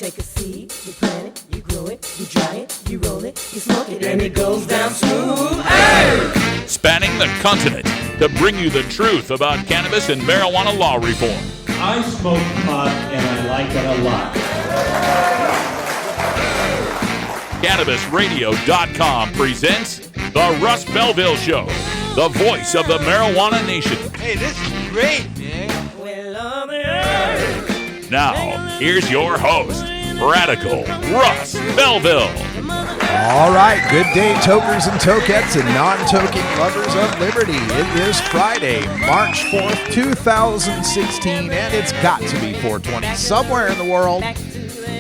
take a seed, you plant it, you grow it, you dry it, you roll it, you smoke it, and it goes down smooth. Hey! Spanning the continent to bring you the truth about cannabis and marijuana law reform. I smoke pot and I like it a lot. CannabisRadio.com presents The Russ Belville Show, the voice of the marijuana nation. Hey, this is great, man. Well, on the earth. Now, here's your host, Radical Russ Belville. All right, good day, tokers and tokettes and non-toking lovers of liberty. It is Friday, March 4th, 2016, and it's got to be 420 somewhere in the world.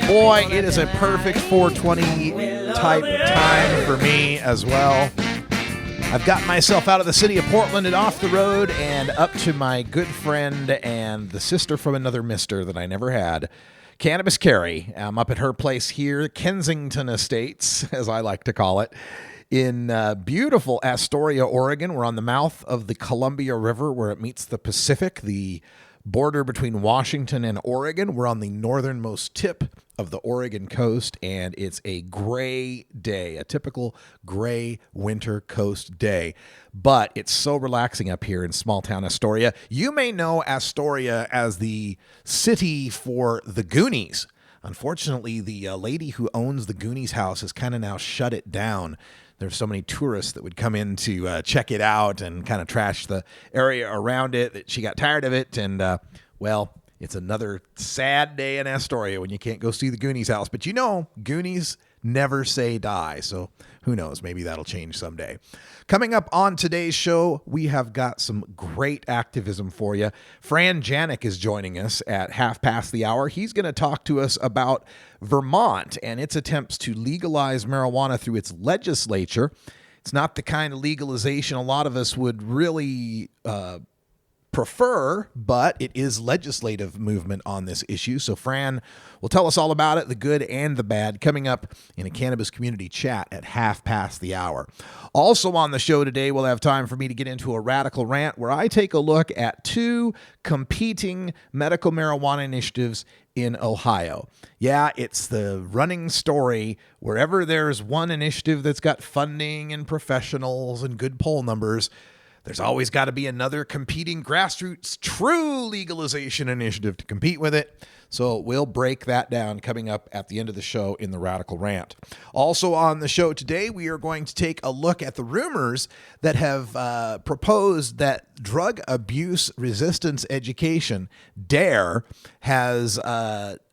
Boy, it is a perfect 420 type time for me as well. I've gotten myself out of the city of Portland and off the road and up to my good friend and the sister from another mister that I never had, Cannabis Carrie. I'm up at her place here, Kensington Estates, as I like to call it, in beautiful Astoria, Oregon. We're on the mouth of the Columbia River where it meets the Pacific, the border between Washington and Oregon. We're on the northernmost tip of the Oregon coast, and it's a gray day, a typical gray winter coast day. But it's so relaxing up here in small town Astoria. You may know Astoria as the city for the Goonies. Unfortunately, the lady who owns the Goonies house has kind of now shut it down. There's so many tourists that would come in to check it out and kind of trash the area around it that she got tired of it. And, well, it's another sad day in Astoria when you can't go see the Goonies house. But you know, Goonies never say die. So who knows? Maybe that'll change someday. Coming up on today's show, we have got some great activism for you. Fran Janik is joining us at 6:30. He's going to talk to us about Vermont and its attempts to legalize marijuana through its legislature. It's not the kind of legalization a lot of us would really prefer, but it is legislative movement on this issue. So Fran will tell us all about it, the good and the bad, coming up in a cannabis community chat at 6:30. Also on the show today, we'll have time for me to get into a radical rant where I take a look at two competing medical marijuana initiatives in Ohio. Yeah, it's the running story. Wherever there's one initiative that's got funding and professionals and good poll numbers, there's always got to be another competing grassroots true legalization initiative to compete with it. So we'll break that down coming up at the end of the show in the Radical Rant. Also on the show today, we are going to take a look at the rumors that have proposed that drug abuse resistance education, DARE, has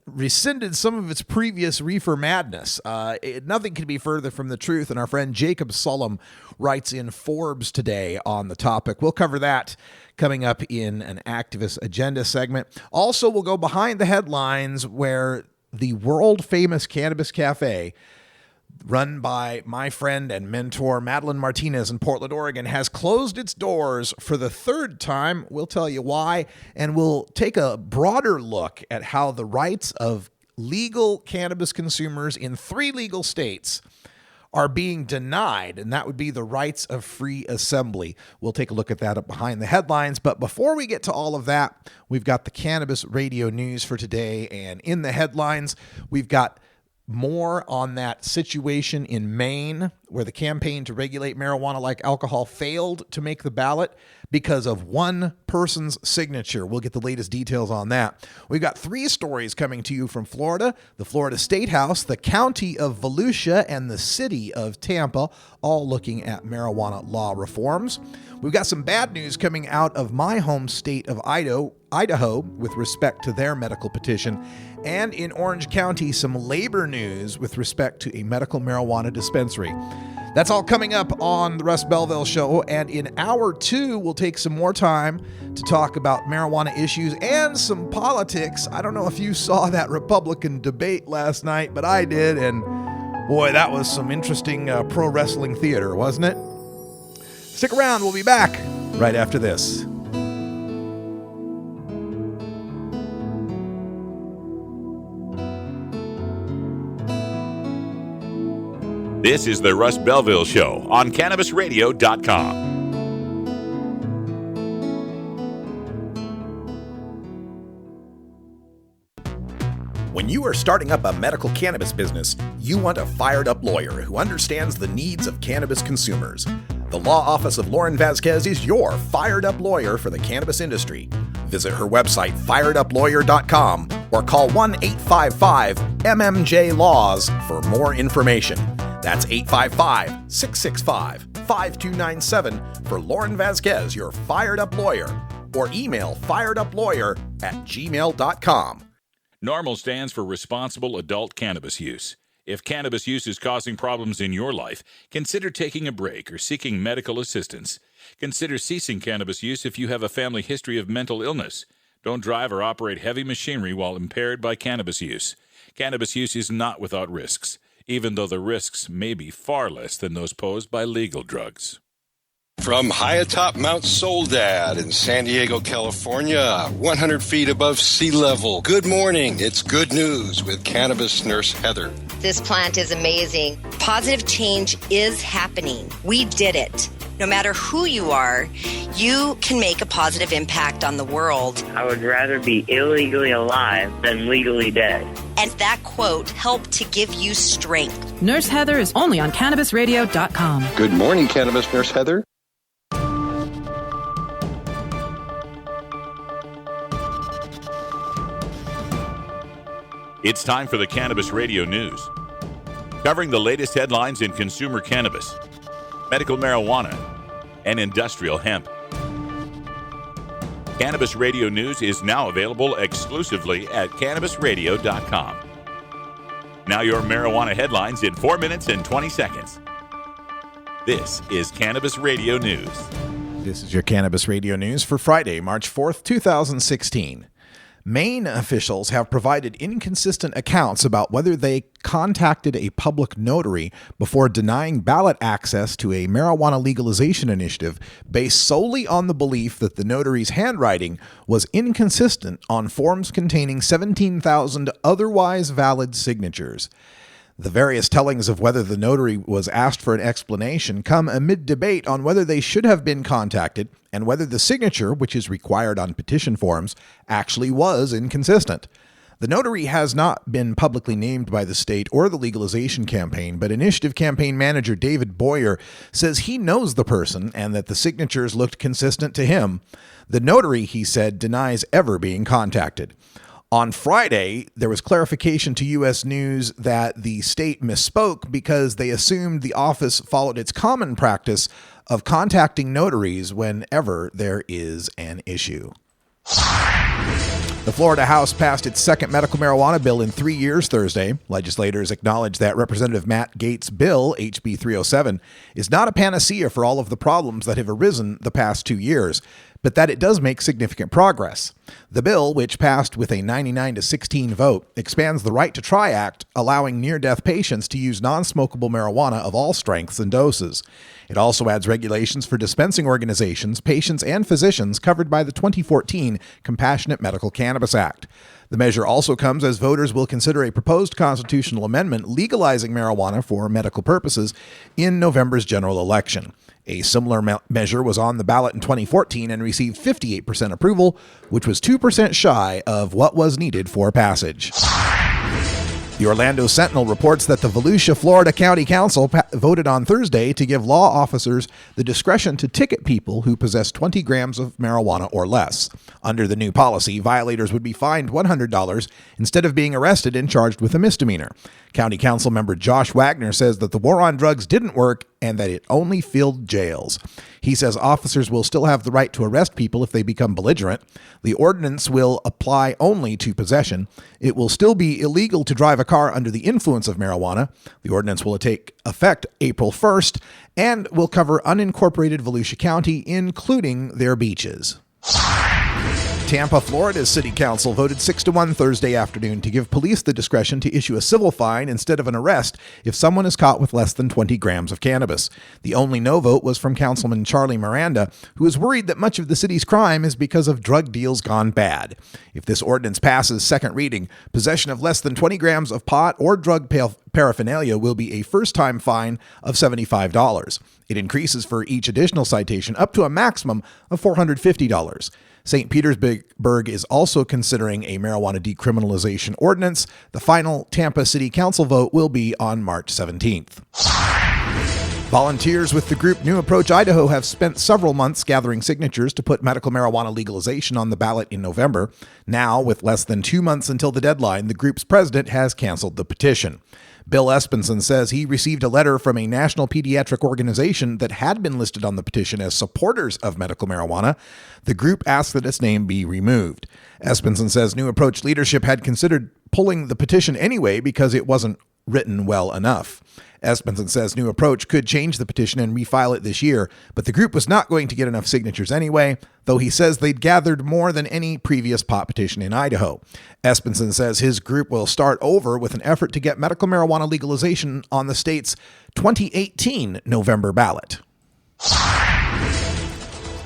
rescinded some of its previous reefer madness. Nothing could be further from the truth, and our friend Jacob Sullum writes in Forbes today on the topic. We'll cover that coming up in an activist agenda segment. Also, we'll go behind the headlines where the world-famous Cannabis Cafe, run by my friend and mentor Madeline Martinez in Portland, Oregon, has closed its doors for the third time. We'll tell you why, and we'll take a broader look at how the rights of legal cannabis consumers in 3 legal states are being denied, and that would be the rights of free assembly. We'll take a look at that up behind the headlines, but before we get to all of that, we've got the Cannabis Radio News for today, and in the headlines, we've got more on that situation in Maine where the campaign to regulate marijuana like alcohol failed to make the ballot because of one person's signature. We'll get the latest details on that. We've got 3 stories coming to you from Florida, the Florida State House, the county of Volusia, and the city of Tampa, all looking at marijuana law reforms. We've got some bad news coming out of my home state of Idaho with respect to their medical petition. And in Orange County, some labor news with respect to a medical marijuana dispensary. That's all coming up on the Russ Belville Show. And in hour 2, we'll take some more time to talk about marijuana issues and some politics. I don't know if you saw that Republican debate last night, but I did. And boy, that was some interesting pro wrestling theater, wasn't it? Stick around. We'll be back right after this. This is the Russ Belville Show on CannabisRadio.com. When you are starting up a medical cannabis business, you want a fired-up lawyer who understands the needs of cannabis consumers. The law office of Lauren Vasquez is your fired-up lawyer for the cannabis industry. Visit her website, fireduplawyer.com, or call 1-855-MMJ-LAWS for more information. That's 855-665-5297 for Lauren Vasquez, your fired-up lawyer, or email fireduplawyer@gmail.com. NORMAL stands for Responsible Adult Cannabis Use. If cannabis use is causing problems in your life, consider taking a break or seeking medical assistance. Consider ceasing cannabis use if you have a family history of mental illness. Don't drive or operate heavy machinery while impaired by cannabis use. Cannabis use is not without risks, even though the risks may be far less than those posed by legal drugs. From high atop Mount Soledad in San Diego, California, 100 feet above sea level. Good morning. It's good news with cannabis nurse Heather. This plant is amazing. Positive change is happening. We did it. No matter who you are, you can make a positive impact on the world. I would rather be illegally alive than legally dead. And that quote helped to give you strength. Nurse Heather is only on CannabisRadio.com. Good morning, cannabis nurse Heather. It's time for the Cannabis Radio News, covering the latest headlines in consumer cannabis, medical marijuana, and industrial hemp. Cannabis Radio News is now available exclusively at CannabisRadio.com. Now your marijuana headlines in 4 minutes and 20 seconds. This is Cannabis Radio News. This is your Cannabis Radio News for Friday, March 4th, 2016. Maine officials have provided inconsistent accounts about whether they contacted a public notary before denying ballot access to a marijuana legalization initiative based solely on the belief that the notary's handwriting was inconsistent on forms containing 17,000 otherwise valid signatures. The various tellings of whether the notary was asked for an explanation come amid debate on whether they should have been contacted and whether the signature, which is required on petition forms, actually was inconsistent. The notary has not been publicly named by the state or the legalization campaign, but initiative campaign manager David Boyer says he knows the person and that the signatures looked consistent to him. The notary, he said, denies ever being contacted. On Friday, there was clarification to U.S. News that the state misspoke because they assumed the office followed its common practice of contacting notaries whenever there is an issue. The Florida House passed its second medical marijuana bill in 3 years Thursday. Legislators acknowledged that Representative Matt Gaetz' bill, HB 307, is not a panacea for all of the problems that have arisen the past 2 years, but that it does make significant progress. The bill, which passed with a 99-16 vote, expands the Right to Try Act, allowing near-death patients to use non-smokable marijuana of all strengths and doses. It also adds regulations for dispensing organizations, patients, and physicians covered by the 2014 Compassionate Medical Cannabis Act. The measure also comes as voters will consider a proposed constitutional amendment legalizing marijuana for medical purposes in November's general election. A similar measure was on the ballot in 2014 and received 58% approval, which was 2% shy of what was needed for passage. The Orlando Sentinel reports that the Volusia, Florida County Council voted on Thursday to give law officers the discretion to ticket people who possess 20 grams of marijuana or less. Under the new policy, violators would be fined $100 instead of being arrested and charged with a misdemeanor. County Council member Josh Wagner says that the war on drugs didn't work and that it only filled jails. He says officers will still have the right to arrest people if they become belligerent. The ordinance will apply only to possession. It will still be illegal to drive a car under the influence of marijuana. The ordinance will take effect April 1st and will cover unincorporated Volusia County, including their beaches. Tampa, Florida's city council voted 6-1 Thursday afternoon to give police the discretion to issue a civil fine instead of an arrest if someone is caught with less than 20 grams of cannabis. The only no vote was from Councilman Charlie Miranda, who is worried that much of the city's crime is because of drug deals gone bad. If this ordinance passes second reading, possession of less than 20 grams of pot or drug paraphernalia will be a first-time fine of $75. It increases for each additional citation up to a maximum of $450. St. Petersburg is also considering a marijuana decriminalization ordinance. The final Tampa City Council vote will be on March 17th. Volunteers with the group New Approach Idaho have spent several months gathering signatures to put medical marijuana legalization on the ballot in November. Now, with less than 2 months until the deadline, the group's president has canceled the petition. Bill Espenson says he received a letter from a national pediatric organization that had been listed on the petition as supporters of medical marijuana. The group asked that its name be removed. Espenson says New Approach leadership had considered pulling the petition anyway because it wasn't written well enough. Espenson says New Approach could change the petition and refile it this year, but the group was not going to get enough signatures anyway, though he says they'd gathered more than any previous pot petition in Idaho. Espenson says his group will start over with an effort to get medical marijuana legalization on the state's 2018 November ballot.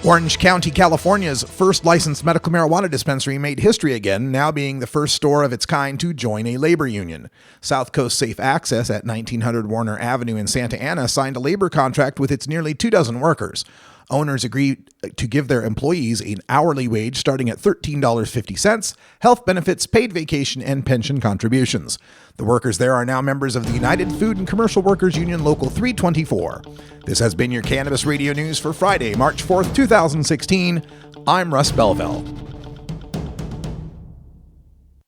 Orange County, California's first licensed medical marijuana dispensary made history again, now being the first store of its kind to join a labor union. South Coast Safe Access at 1900 Warner Avenue in Santa Ana signed a labor contract with its nearly 24 workers. Owners agreed to give their employees an hourly wage starting at $13.50, health benefits, paid vacation, and pension contributions. The workers there are now members of the United Food and Commercial Workers Union Local 324. This has been your Cannabis Radio News for Friday, March 4th, 2016. I'm Russ Belville.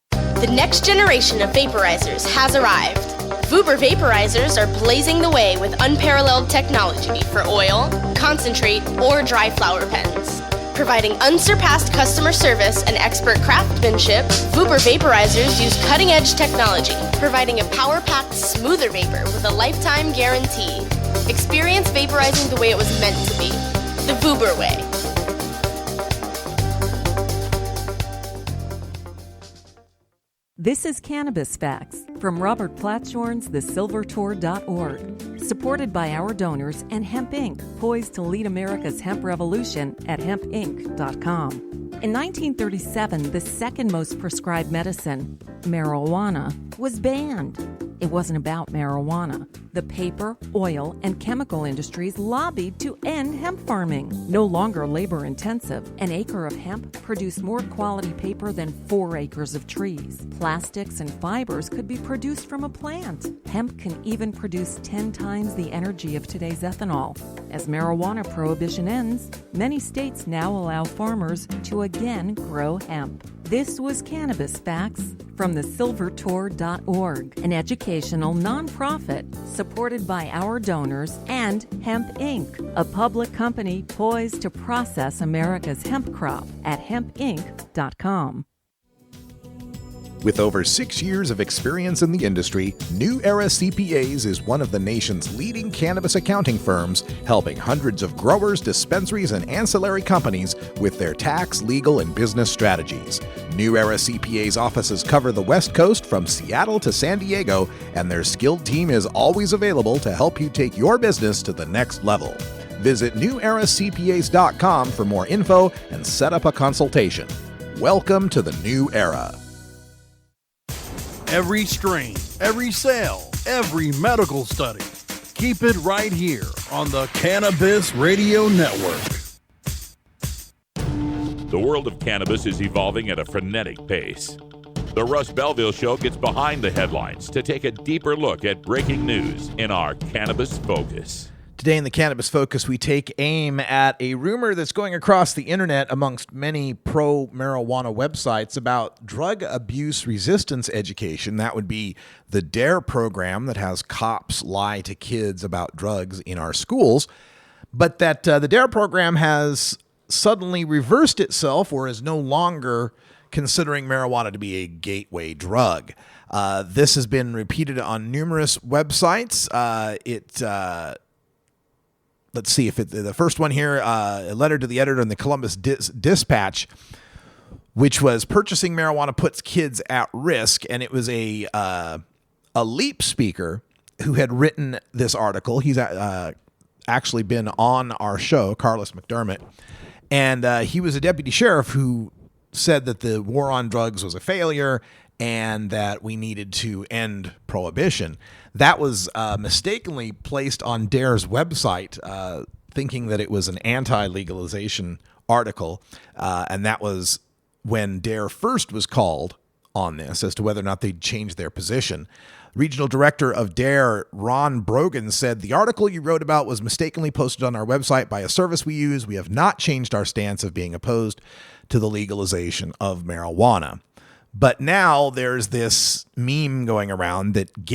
The next generation of vaporizers has arrived. Vuber vaporizers are blazing the way with unparalleled technology for oil, concentrate, or dry flower pens. Providing unsurpassed customer service and expert craftsmanship, Vuber vaporizers use cutting-edge technology, providing a power-packed, smoother vapor with a lifetime guarantee. Experience vaporizing the way it was meant to be. The Vuber way. This is Cannabis Facts from Robert Platshorn's thesilvertour.org, supported by our donors and Hemp Inc., poised to lead America's hemp revolution at hempinc.com. In 1937, the second most prescribed medicine, marijuana, was banned. It wasn't about marijuana. The paper, oil, and chemical industries lobbied to end hemp farming. No longer labor-intensive, an acre of hemp produced more quality paper than 4 acres of trees. Plastics and fibers could be produced from a plant. Hemp can even produce 10 times the energy of today's ethanol. As marijuana prohibition ends, many states now allow farmers to again grow hemp. This was Cannabis Facts from thesilvertour.org, an educational nonprofit supported by our donors and Hemp Inc., a public company poised to process America's hemp crop at hempinc.com. With over 6 years of experience in the industry, New Era CPAs is one of the nation's leading cannabis accounting firms, helping hundreds of growers, dispensaries, and ancillary companies with their tax, legal, and business strategies. New Era CPAs offices cover the West Coast from Seattle to San Diego, and their skilled team is always available to help you take your business to the next level. Visit neweracpas.com for more info and set up a consultation. Welcome to the New Era. Every strain, every sale, every medical study. Keep it right here on the Cannabis Radio Network. The world of cannabis is evolving at a frenetic pace. The Russ Belville Show gets behind the headlines to take a deeper look at breaking news in our Cannabis Focus. Today in the Cannabis Focus, we take aim at a rumor that's going across the internet amongst many pro-marijuana websites about drug abuse resistance education. That would be the DARE program that has cops lie to kids about drugs in our schools. But that the DARE program has suddenly reversed itself or is no longer considering marijuana to be a gateway drug. This has been repeated on numerous websites. Let's see if the first one here, a letter to the editor in the Columbus Dispatch, which was purchasing marijuana puts kids at risk. And it was a LEAP speaker who had written this article. He's actually been on our show, Carlos McDermott. And he was a deputy sheriff who said that the war on drugs was a failure and that we needed to end prohibition. That was mistakenly placed on DARE's website, thinking that it was an anti-legalization article, and that was when Dare first was called on this as to whether or not they'd change their position. Regional Director of Dare, Ron Brogan, said, "The article you wrote about was mistakenly posted on our website by a service we use. We have not changed our stance of being opposed to the legalization of marijuana." But now there's this meme going around that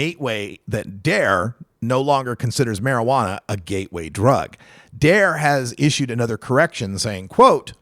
Dare no longer considers marijuana a gateway drug. Dare has issued another correction saying, quote,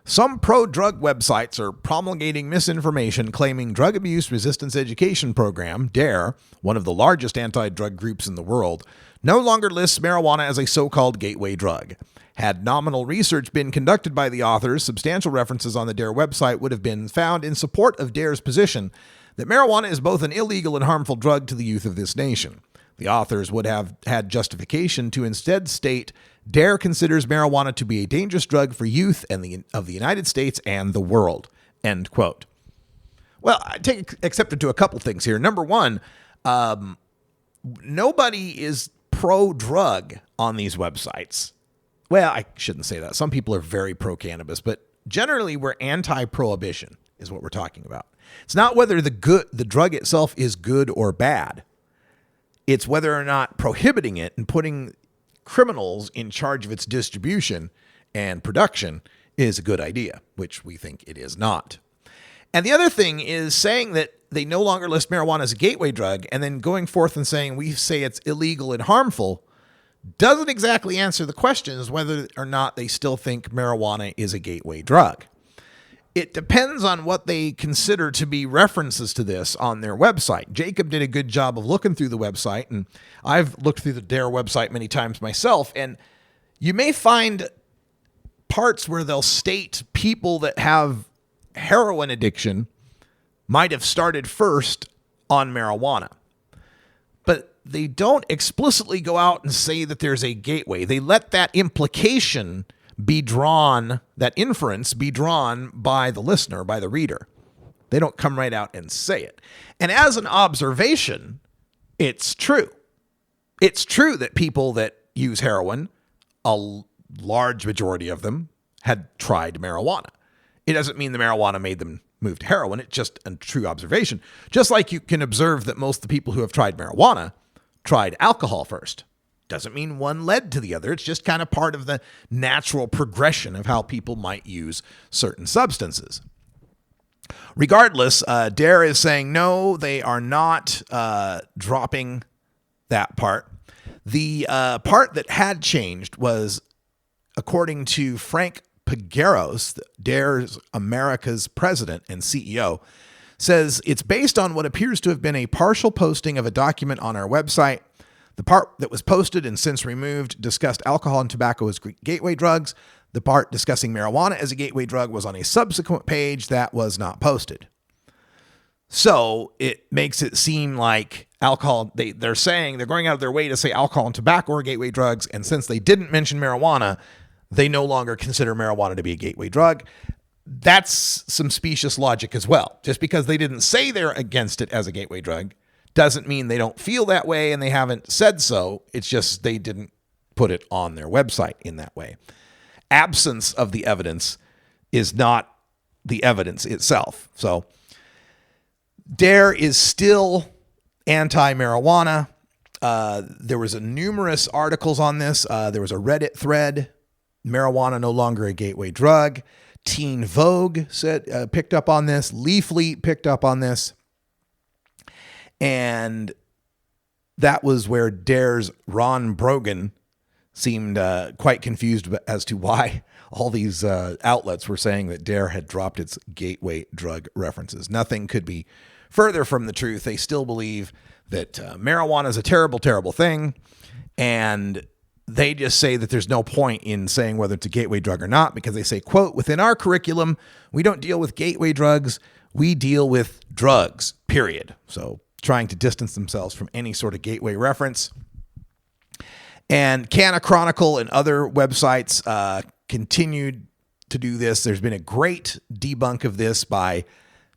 "Some pro-drug websites are promulgating misinformation claiming Drug Abuse Resistance Education Program, DARE, one of the largest anti-drug groups in the world, no longer lists marijuana as a so-called gateway drug. Had nominal research been conducted by the authors, substantial references on the DARE website would have been found in support of DARE's position that marijuana is both an illegal and harmful drug to the youth of this nation. The authors would have had justification to instead state DARE considers marijuana to be a dangerous drug for youth and of the United States and the world." End quote. Well, I take exception to a couple things here. Number one, nobody is pro-drug on these websites. Well, I shouldn't say that. Some people are very pro-cannabis, but generally we're anti-prohibition is what we're talking about. It's not whether the drug itself is good or bad. It's whether or not prohibiting it and putting criminals in charge of its distribution and production is a good idea, which we think it is not. And the other thing is saying that they no longer list marijuana as a gateway drug and then going forth and saying we say it's illegal and harmful doesn't exactly answer the question as whether or not they still think marijuana is a gateway drug. It depends on what they consider to be references to this on their website. Jacob did a good job of looking through the website, and I've looked through the DARE website many times myself, and you may find parts where they'll state people that have heroin addiction might have started first on marijuana. But they don't explicitly go out and say that there's a gateway. They let that implication be drawn, that inference be drawn by the listener, by the reader. They don't come right out and say it. And as an observation, it's true. It's true that people that use heroin, a large majority of them, had tried marijuana. It doesn't mean the marijuana made them move to heroin. It's just a true observation. Just like you can observe that most of the people who have tried marijuana tried alcohol first. Doesn't mean one led to the other. It's just kind of part of the natural progression of how people might use certain substances. Regardless, DARE is saying no, they are not dropping that part. The part that had changed was, according to Frank Pegueros, DARE's America's president and CEO, says it's based on what appears to have been a partial posting of a document on our website. The part that was posted and since removed discussed alcohol and tobacco as gateway drugs. The part discussing marijuana as a gateway drug was on a subsequent page that was not posted. So it makes it seem like alcohol, they're saying they're going out of their way to say alcohol and tobacco are gateway drugs. And since they didn't mention marijuana, they no longer consider marijuana to be a gateway drug. That's some specious logic as well. Just because they didn't say they're against it as a gateway drug doesn't mean they don't feel that way and they haven't said so. It's just they didn't put it on their website in that way. Absence of the evidence is not the evidence itself. So DARE is still anti-marijuana. There was numerous articles on this. There was a Reddit thread, marijuana no longer a gateway drug. Teen Vogue picked up on this. Leafly picked up on this. And that was where DARE's Ron Brogan seemed quite confused as to why all these outlets were saying that DARE had dropped its gateway drug references. Nothing could be further from the truth. They still believe that marijuana is a terrible, terrible thing. And they just say that there's no point in saying whether it's a gateway drug or not, because they say, quote, "Within our curriculum, we don't deal with gateway drugs. We deal with drugs, period." So trying to distance themselves from any sort of gateway reference. And Canna Chronicle and other websites continued to do this. There's been a great debunk of this by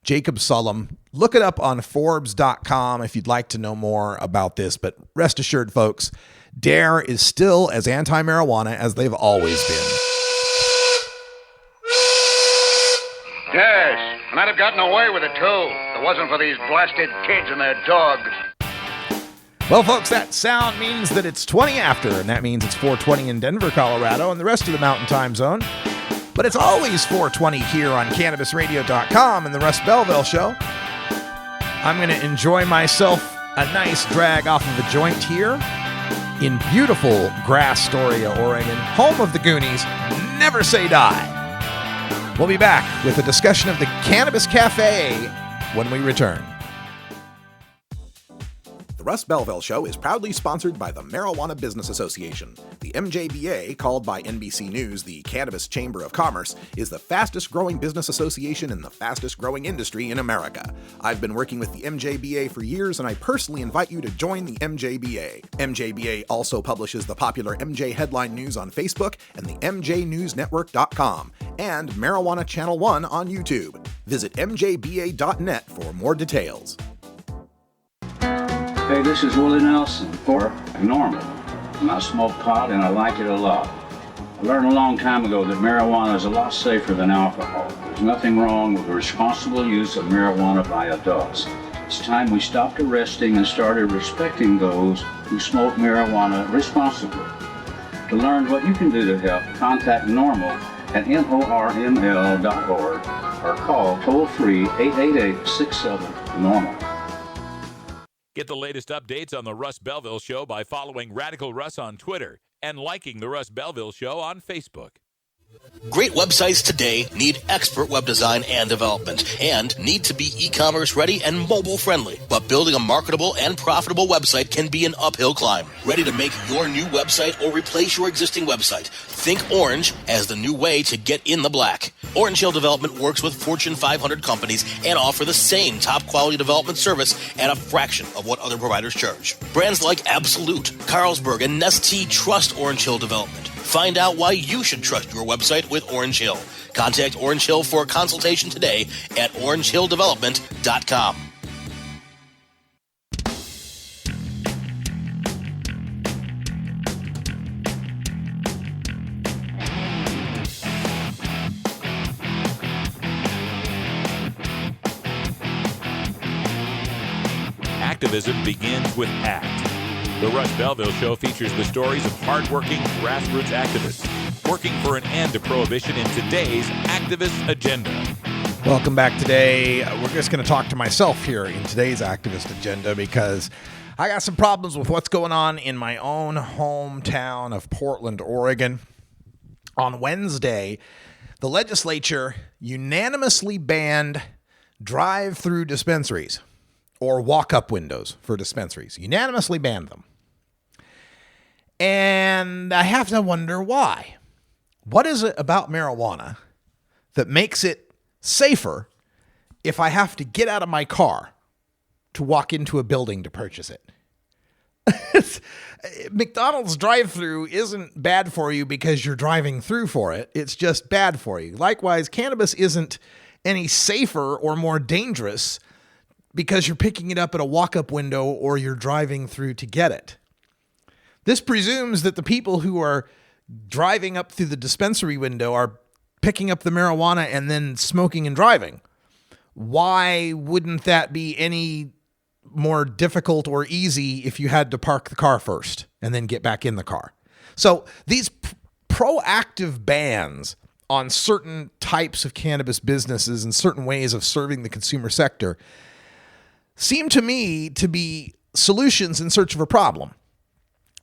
Jacob Sullum. Look it up on Forbes.com if you'd like to know more about this. But rest assured, folks, DARE is still as anti-marijuana as they've always been. I'd have gotten away with it, too. If it wasn't for these blasted kids and their dog. Well, folks, that sound means that it's 20 after, and that means it's 4:20 in Denver, Colorado, and the rest of the Mountain Time Zone. But it's always 4:20 here on CannabisRadio.com and the Russ Belville Show. I'm going to enjoy myself a nice drag off of a joint here in beautiful Astoria, Oregon, home of the Goonies. Never say die. We'll be back with a discussion of the Cannabis Cafe when we return. The Russ Belville Show is proudly sponsored by the Marijuana Business Association. The MJBA, called by NBC News the Cannabis Chamber of Commerce, is the fastest growing business association in the fastest growing industry in America. I've been working with the MJBA for years, and I personally invite you to join the MJBA. MJBA also publishes the popular MJ Headline News on Facebook and the MJNewsNetwork.com and Marijuana Channel 1 on YouTube. Visit mjba.net for more details. Hey, this is Willie Nelson for Normal. And I smoke pot and I like it a lot. I learned a long time ago that marijuana is a lot safer than alcohol. There's nothing wrong with the responsible use of marijuana by adults. It's time we stopped arresting and started respecting those who smoke marijuana responsibly. To learn what you can do to help, contact Normal at NORML.org or call toll-free 888-67-NORMAL. Get the latest updates on the Russ Belville Show by following Radical Russ on Twitter and liking the Russ Belville Show on Facebook. Great websites today need expert web design and development and need to be e-commerce ready and mobile friendly. But building a marketable and profitable website can be an uphill climb. Ready to make your new website or replace your existing website? Think Orange as the new way to get in the black. Orange Hill Development works with Fortune 500 companies and offer the same top quality development service at a fraction of what other providers charge. Brands like Absolute, Carlsberg, and Nestea trust Orange Hill Development. Find out why you should trust your website with Orange Hill. Contact Orange Hill for a consultation today at orangehilldevelopment.com. Activism begins with ACT. The Russ Belville Show features the stories of hardworking grassroots activists working for an end to prohibition in today's activist agenda. Welcome back today. We're just going to talk to myself here in today's activist agenda because I got some problems with what's going on in my own hometown of Portland, Oregon. On Wednesday, the legislature unanimously banned drive-through dispensaries or walk-up windows for dispensaries. Unanimously banned them. And I have to wonder why. What is it about marijuana that makes it safer if I have to get out of my car to walk into a building to purchase it? McDonald's drive-through isn't bad for you because you're driving through for it. It's just bad for you. Likewise, cannabis isn't any safer or more dangerous because you're picking it up at a walk-up window or you're driving through to get it. This presumes that the people who are driving up through the dispensary window are picking up the marijuana and then smoking and driving. Why wouldn't that be any more difficult or easy if you had to park the car first and then get back in the car? So these proactive bans on certain types of cannabis businesses and certain ways of serving the consumer sector seem to me to be solutions in search of a problem.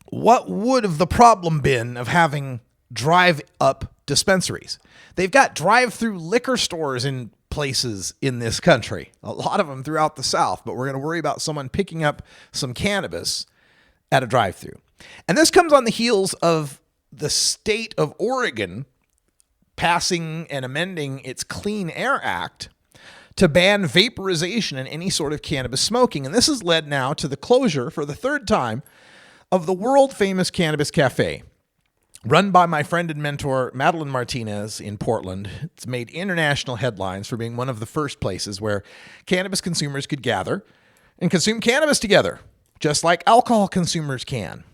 What would have the problem been of having drive-up dispensaries? They've got drive-through liquor stores in places in this country, a lot of them throughout the South, but we're going to worry about someone picking up some cannabis at a drive-through. And this comes on the heels of the state of Oregon passing and amending its Clean Air Act to ban vaporization and any sort of cannabis smoking. And this has led now to the closure for the third time of the world-famous Cannabis Cafe, run by my friend and mentor, Madeline Martinez in Portland. It's made international headlines for being one of the first places where cannabis consumers could gather and consume cannabis together, just like alcohol consumers can.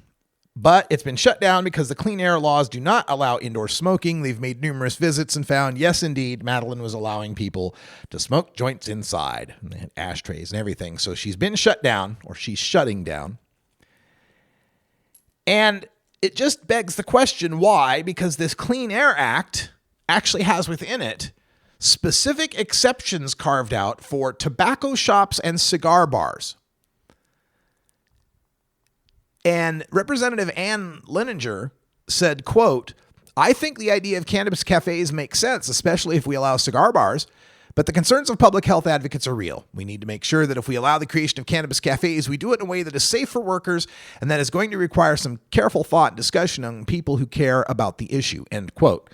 But it's been shut down because the clean air laws do not allow indoor smoking. They've made numerous visits and found, yes, indeed, Madeline was allowing people to smoke joints inside. And they had ashtrays and everything. So she's been shut down, or she's shutting down. And it just begs the question, why? Because this Clean Air Act actually has within it specific exceptions carved out for tobacco shops and cigar bars. And Representative Ann Leninger said, quote, "I think the idea of cannabis cafes makes sense, especially if we allow cigar bars, but the concerns of public health advocates are real. We need to make sure that if we allow the creation of cannabis cafes, we do it in a way that is safe for workers and that is going to require some careful thought and discussion on people who care about the issue," end quote.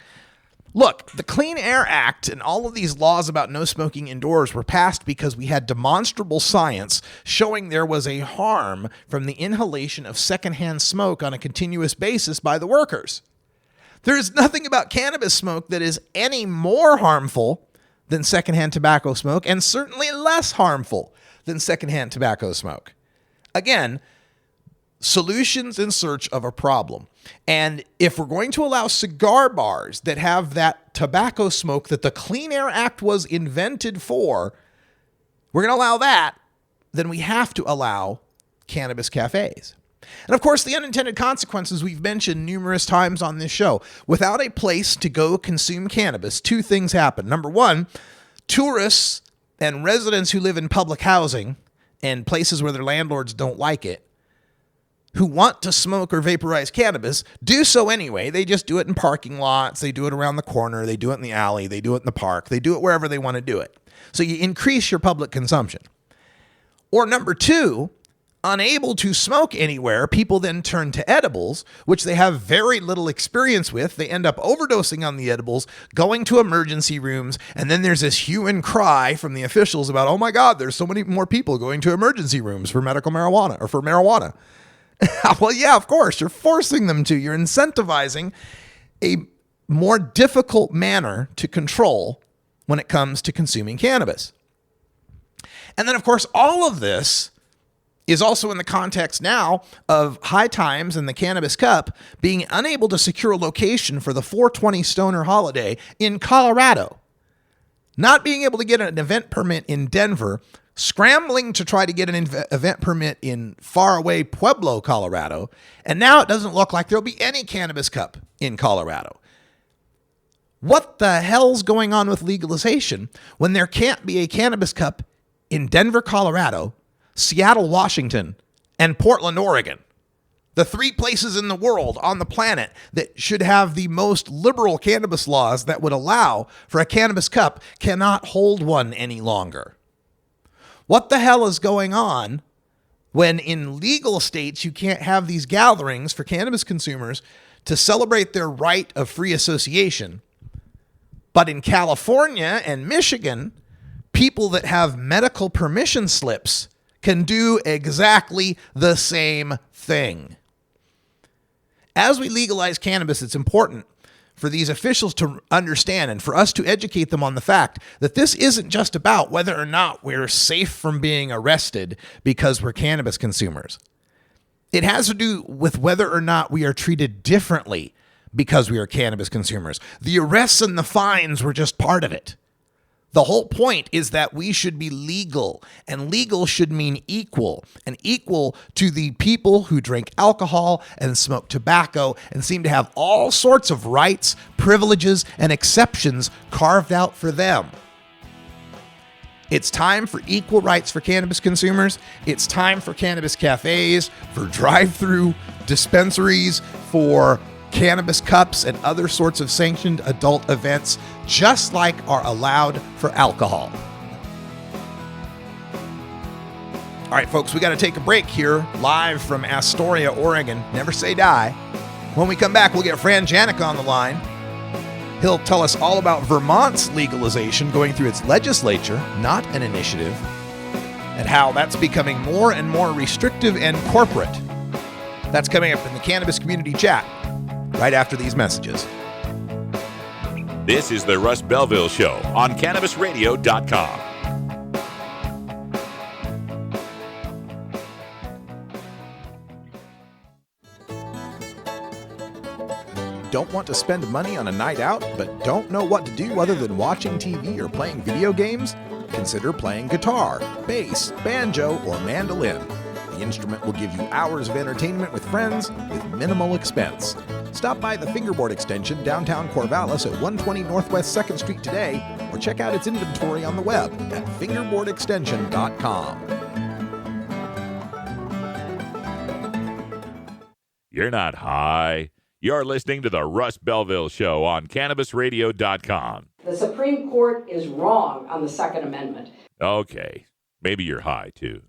Look, the Clean Air Act and all of these laws about no smoking indoors were passed because we had demonstrable science showing there was a harm from the inhalation of secondhand smoke on a continuous basis by the workers. There is nothing about cannabis smoke that is any more harmful than secondhand tobacco smoke, and certainly less harmful than secondhand tobacco smoke. Again, solutions in search of a problem. And if we're going to allow cigar bars that have that tobacco smoke that the Clean Air Act was invented for, we're going to allow that, then we have to allow cannabis cafes. And of course, the unintended consequences we've mentioned numerous times on this show. Without a place to go consume cannabis, two things happen. Number one, tourists and residents who live in public housing and places where their landlords don't like it, who want to smoke or vaporize cannabis, do so anyway. They just do it in parking lots. They do it around the corner. They do it in the alley. They do it in the park. They do it wherever they want to do it. So you increase your public consumption. Or number two, unable to smoke anywhere, people then turn to edibles, which they have very little experience with. They end up overdosing on the edibles, going to emergency rooms, and then there's this hue and cry from the officials about, oh my God, there's so many more people going to emergency rooms for medical marijuana or for marijuana. Well, yeah, of course, you're forcing them to. You're incentivizing a more difficult manner to control when it comes to consuming cannabis. And then, of course, all of this is also in the context now of High Times and the Cannabis Cup being unable to secure a location for the 420 Stoner holiday in Colorado, not being able to get an event permit in Denver, scrambling to try to get an event permit in faraway Pueblo, Colorado, and now it doesn't look like there'll be any Cannabis Cup in Colorado. What the hell's going on with legalization when there can't be a Cannabis Cup in Denver, Colorado, Seattle, Washington, and Portland, Oregon? The three places in the world on the planet that should have the most liberal cannabis laws that would allow for a Cannabis Cup cannot hold one any longer. What the hell is going on when in legal states you can't have these gatherings for cannabis consumers to celebrate their right of free association, but in California and Michigan, people that have medical permission slips can do exactly the same thing? As we legalize cannabis, it's important for these officials to understand and for us to educate them on the fact that this isn't just about whether or not we're safe from being arrested because we're cannabis consumers. It has to do with whether or not we are treated differently because we are cannabis consumers. The arrests and the fines were just part of it. The whole point is that we should be legal, and legal should mean equal, and equal to the people who drink alcohol and smoke tobacco and seem to have all sorts of rights, privileges, and exceptions carved out for them. It's time for equal rights for cannabis consumers. It's time for cannabis cafes, for drive-through dispensaries, for cannabis cups and other sorts of sanctioned adult events, just like are allowed for alcohol. All right, folks, we got to take a break here, live from Astoria, Oregon. Never say die. When we come back, we'll get Fran Janik on the line. He'll tell us all about Vermont's legalization going through its legislature, not an initiative, and how that's becoming more and more restrictive and corporate. That's coming up in the Cannabis Community Chat right after these messages. This is the Russ Belville Show on CannabisRadio.com. Don't want to spend money on a night out, but don't know what to do other than watching TV or playing video games? Consider playing guitar, bass, banjo, or mandolin. The instrument will give you hours of entertainment with friends with minimal expense. Stop by the Fingerboard Extension downtown Corvallis at 120 Northwest 2nd Street today, or check out its inventory on the web at fingerboardextension.com. You're not high. You're listening to the Russ Belville Show on CannabisRadio.com. The Supreme Court is wrong on the Second Amendment. Okay, maybe you're high, too.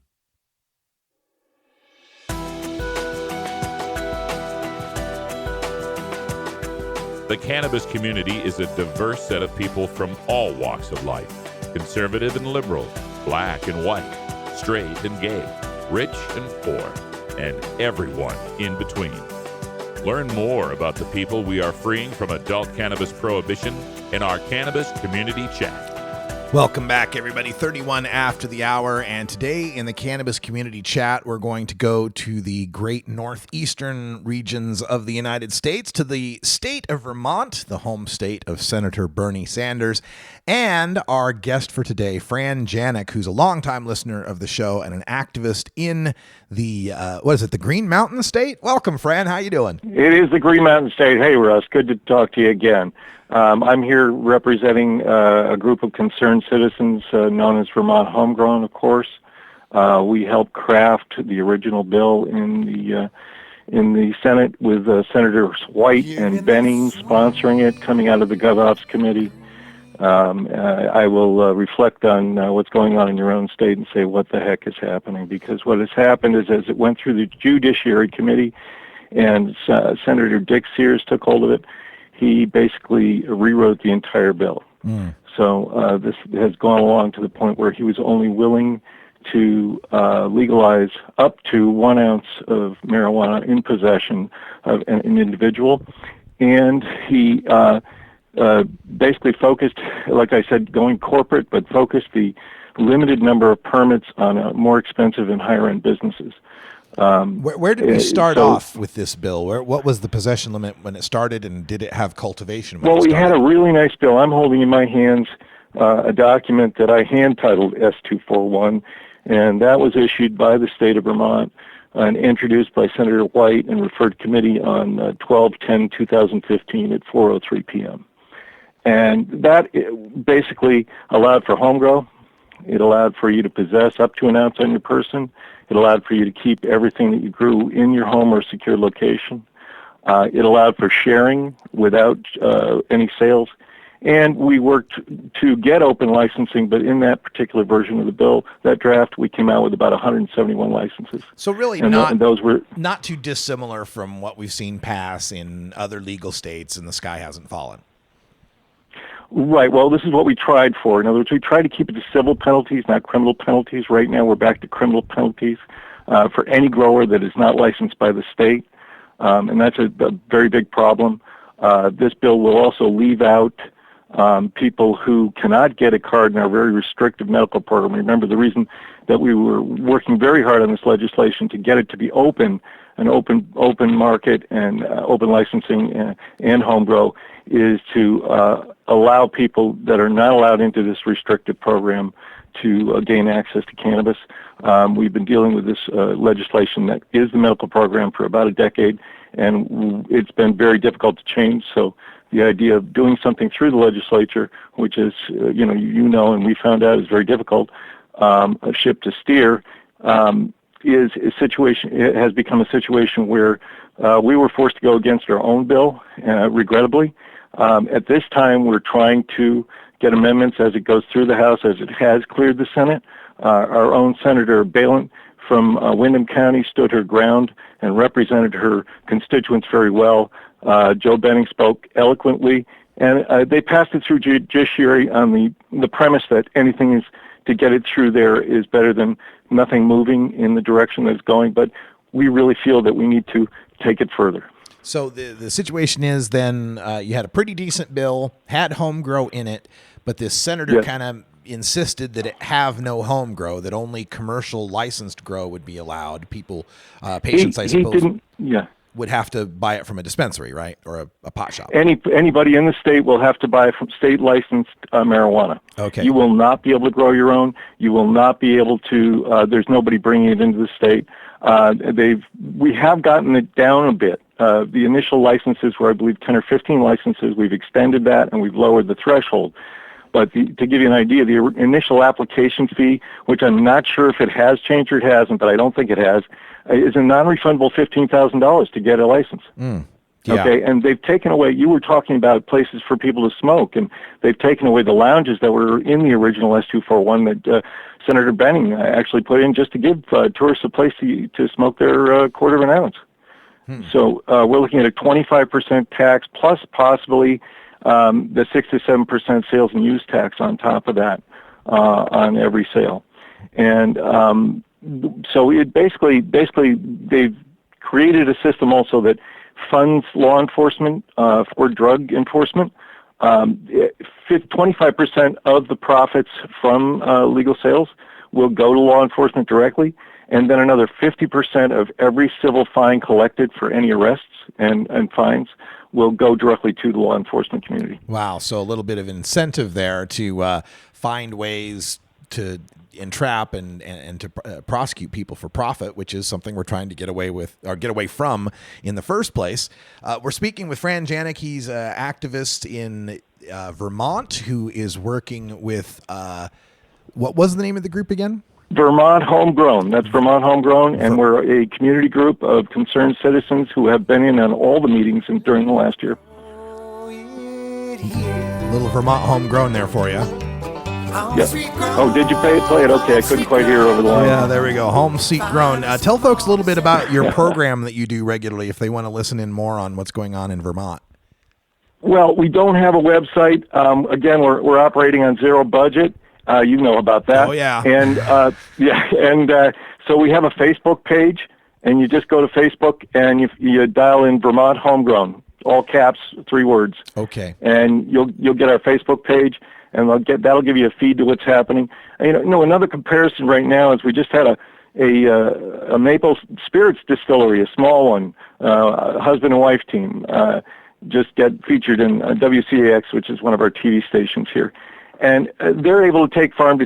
The cannabis community is a diverse set of people from all walks of life. Conservative and liberal, black and white, straight and gay, rich and poor, and everyone in between. Learn more about the people we are freeing from adult cannabis prohibition in our Cannabis Community Chat. Welcome back, everybody. 31 after the hour, and today in the Cannabis Community Chat, we're going to go to the great northeastern regions of the United States, to the state of Vermont, the home state of Senator Bernie Sanders, and our guest for today, Fran Janik, who's a longtime listener of the show and an activist in the, the Green Mountain State? Welcome, Fran. How you doing? It is the Green Mountain State. Hey, Russ. Good to talk to you again. I'm here representing a group of concerned citizens known as Vermont Homegrown, of course. We helped craft the original bill in the Senate with Senators White and Benning sponsoring it, coming out of the GovOps committee. I will reflect on what's going on in your own state and say what the heck is happening, because what has happened is as it went through the Judiciary Committee and Senator Dick Sears took hold of it, he basically rewrote the entire bill. So this has gone along to the point where he was only willing to legalize up to 1 ounce of marijuana in possession of an individual. And he basically focused, like I said, going corporate, but focused the limited number of permits on more expensive and higher-end businesses. Where did we start off with this bill? What was the possession limit when it started, and did it have cultivation when it started? We had a really nice bill. I'm holding in my hands a document that I hand-titled S241, and that was issued by the state of Vermont and introduced by Senator White and referred to committee on 12/10/2015 at 4:03 p.m. And that basically allowed for home grow. It allowed for you to possess up to 1 ounce on your person. It allowed for you to keep everything that you grew in your home or secure location. It allowed for sharing without any sales. And we worked to get open licensing, but in that particular version of the bill, that draft, we came out with about 171 licenses. So really those were not too dissimilar from what we've seen pass in other legal states, and the sky hasn't fallen. Right. Well, this is what we tried for. In other words, we tried to keep it to civil penalties, not criminal penalties. Right now, we're back to criminal penalties for any grower that is not licensed by the state, and that's a very big problem. This bill will also leave out people who cannot get a card in our very restrictive medical program. Remember, the reason that we were working very hard on this legislation to get it to be open, an open market and open licensing and home grow, is to allow people that are not allowed into this restrictive program to gain access to cannabis. We've been dealing with this legislation that is the medical program for about a decade, and it's been very difficult to change. So the idea of doing something through the legislature, which is, and we found out is very difficult, a ship to steer, is a situation. It has become a situation where we were forced to go against our own bill, regrettably. At this time, we're trying to get amendments as it goes through the House, as it has cleared the Senate. Our own Senator Balint from Windham County stood her ground and represented her constituents very well. Joe Benning spoke eloquently, and they passed it through judiciary on the premise that anything is to get it through there is better than nothing moving in the direction that it's going. But we really feel that we need to take it further. So the situation is then you had a pretty decent bill, had home grow in it, but this senator kind of insisted that it have no home grow, that only commercial licensed grow would be allowed. Patients, I suppose. would have to buy it from a dispensary, right, or a pot shop. Anybody in the state will have to buy from state licensed marijuana. Okay. You will not be able to grow your own. You will not be able to. There's nobody bringing it into the state. We have gotten it down a bit. The initial licenses were, I believe, 10 or 15 licenses. We've extended that and we've lowered the threshold. But to give you an idea, the initial application fee, which I'm not sure if it has changed or it hasn't, but I don't think it has, is a non-refundable $15,000 to get a license. Yeah. Okay, and they've taken away, you were talking about places for people to smoke, and they've taken away the lounges that were in the original S241 that Senator Benning actually put in just to give tourists a place to smoke their quarter of an ounce. So we're looking at a 25% tax plus possibly the 6 to 7% sales and use tax on top of that on every sale. And so it basically they've created a system also that funds law enforcement for drug enforcement. 25% of the profits from legal sales will go to law enforcement directly, and then another 50% of every civil fine collected for any arrests and fines will go directly to the law enforcement community. Wow, so a little bit of incentive there to find ways to entrap and to prosecute people for profit, which is something we're trying to get away from in the first place. We're speaking with Fran Janik. He's an activist in Vermont who is working with, what was the name of the group again? Vermont Homegrown. That's Vermont Homegrown, and we're a community group of concerned citizens who have been in on all the meetings during the last year. Little Vermont Homegrown there for you. Yes. Oh, did you play it? Okay, I couldn't quite hear over the line. Yeah, there we go. Home Seat Grown. Tell folks a little bit about your program that you do regularly if they want to listen in more on what's going on in Vermont. Well, we don't have a website. Again, we're operating on zero budget. You know about that. Oh, yeah. And so we have a Facebook page, and you just go to Facebook and you dial in Vermont Homegrown, all caps, 3 words. Okay. And you'll get our Facebook page, and that'll give you a feed to what's happening. And, another comparison right now is we just had a maple spirits distillery, a small one, husband and wife team, just get featured in WCAX, which is one of our TV stations here. And they're able to go farm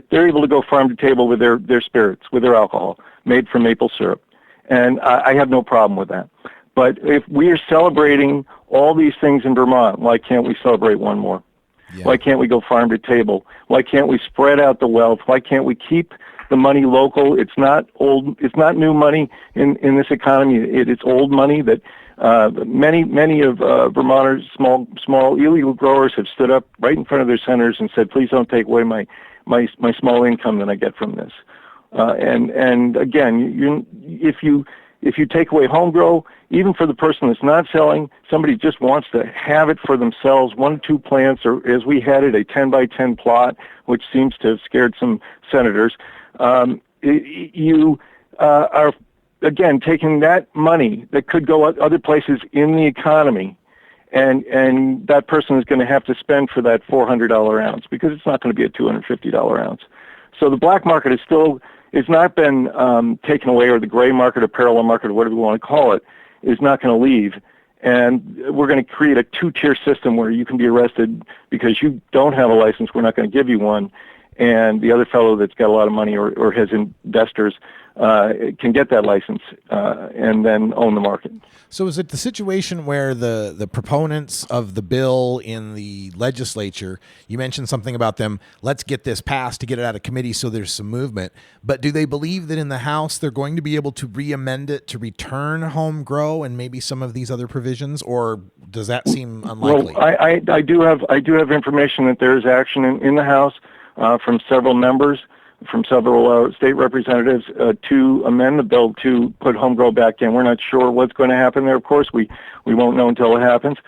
to table with their spirits, with their alcohol, made from maple syrup. And I have no problem with that. But if we are celebrating all these things in Vermont, why can't we celebrate one more? Yeah. Why can't we go farm to table? Why can't we spread out the wealth? Why can't we keep the money local? It's not new money in this economy. It's old money that many of Vermonters, small illegal growers, have stood up right in front of their senators and said, "Please don't take away my small income that I get from this." And again, if you take away home grow, even for the person that's not selling, somebody just wants to have it for themselves, 1 or 2 plants, or as we had it, a 10 by 10 plot, which seems to have scared some senators. You are, again, taking that money that could go other places in the economy, and that person is going to have to spend for that $400 ounce because it's not going to be a $250 ounce. So the black market it's not been taken away, or the gray market or parallel market or whatever you want to call it is not going to leave. And we're going to create a 2-tier system where you can be arrested because you don't have a license. We're not going to give you one. And the other fellow that's got a lot of money or has investors can get that license and then own the market. So is it the situation where the proponents of the bill in the legislature, you mentioned something about them, let's get this passed to get it out of committee so there's some movement, but do they believe that in the House they're going to be able to re-amend it to return home grow and maybe some of these other provisions, or does that seem unlikely? Well, I do have information that there is action in the House from several members, from several state representatives to amend the bill to put home grow back in. We're not sure what's going to happen there. Of course, we won't know until it happens.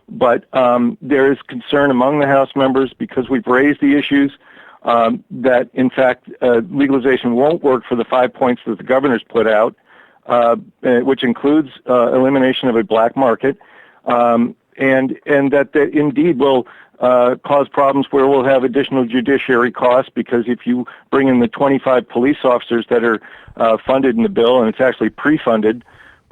But there is concern among the House members because we've raised the issues that, in fact, legalization won't work for the 5 points that the governor's put out, which includes elimination of a black market, and that indeed will cause problems where we'll have additional judiciary costs, because if you bring in the 25 police officers that are funded in the bill, and it's actually pre-funded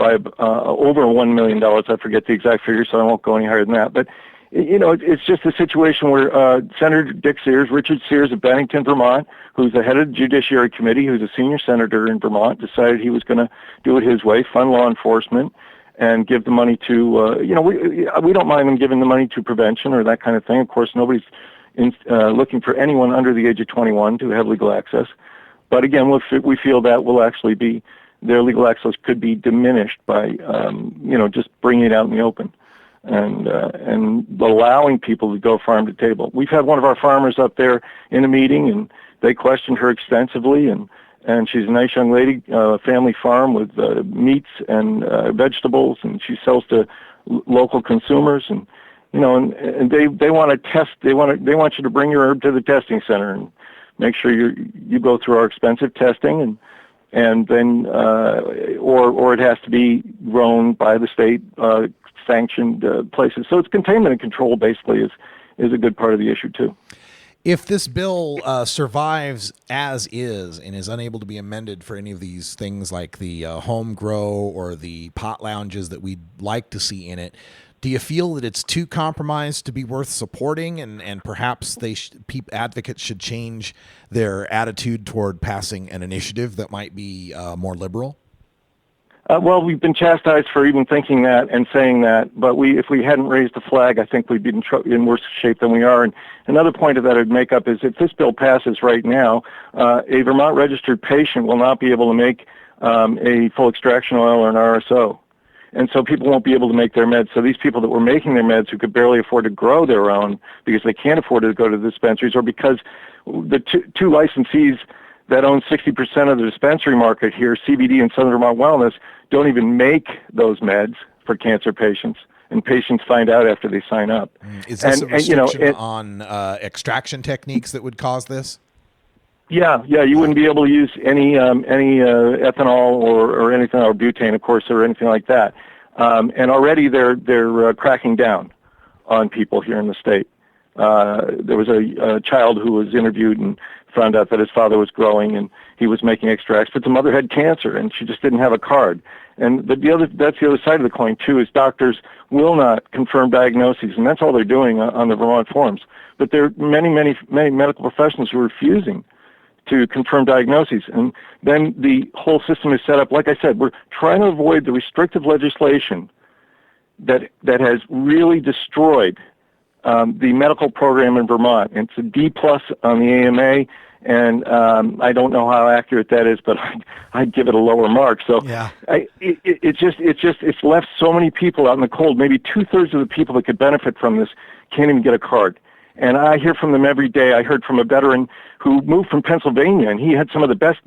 by over $1 million. I forget the exact figure, so I won't go any higher than that. But, it's just a situation where Senator Dick Sears, Richard Sears of Bennington, Vermont, who's the head of the Judiciary Committee, who's a senior senator in Vermont, decided he was going to do it his way, fund law enforcement, and give the money to, we don't mind them giving the money to prevention or that kind of thing. Of course, nobody's looking for anyone under the age of 21 to have legal access. But again, we feel that will actually be, their legal access could be diminished by, just bringing it out in the open and allowing people to go farm to table. We've had one of our farmers up there in a meeting, and they questioned her extensively, and she's a nice young lady, family farm with meats and vegetables, and she sells to local consumers, and they want to test. They want you to bring your herb to the testing center and make sure you go through our expensive testing, and then or it has to be grown by the state sanctioned places. So it's containment and control basically is a good part of the issue too. If this bill survives as is and is unable to be amended for any of these things like the home grow or the pot lounges that we'd like to see in it, do you feel that it's too compromised to be worth supporting, and perhaps advocates should change their attitude toward passing an initiative that might be more liberal? Well, we've been chastised for even thinking that and saying that, but if we hadn't raised the flag, I think we'd be in worse shape than we are. And another point of that I'd make up is if this bill passes right now, a Vermont registered patient will not be able to make a full extraction oil or an RSO. And so people won't be able to make their meds. So these people that were making their meds who could barely afford to grow their own because they can't afford to go to the dispensaries, or because the two licensees that own 60% of the dispensary market here, CBD and Southern Vermont Wellness, don't even make those meds for cancer patients, and patients find out after they sign up. Is this a restriction on extraction techniques that would cause this? Yeah, you wouldn't be able to use any ethanol or anything, or butane, of course, or anything like that. And already they're cracking down on people here in the state. There was a child who was interviewed and found out that his father was growing and he was making extracts, but the mother had cancer and she just didn't have a card. And that's the other side of the coin too, is doctors will not confirm diagnoses, and that's all they're doing on the Vermont forums. But there are many medical professionals who are refusing to confirm diagnoses, and then the whole system is set up. Like I said, we're trying to avoid the restrictive legislation that has really destroyed the medical program in Vermont. It's a D+ on the AMA, and I don't know how accurate that is, but I'd give it a lower mark. So yeah. It's left so many people out in the cold. Maybe 2/3 of the people that could benefit from this can't even get a card. And I hear from them every day. I heard from a veteran who moved from Pennsylvania, and he had some of the best,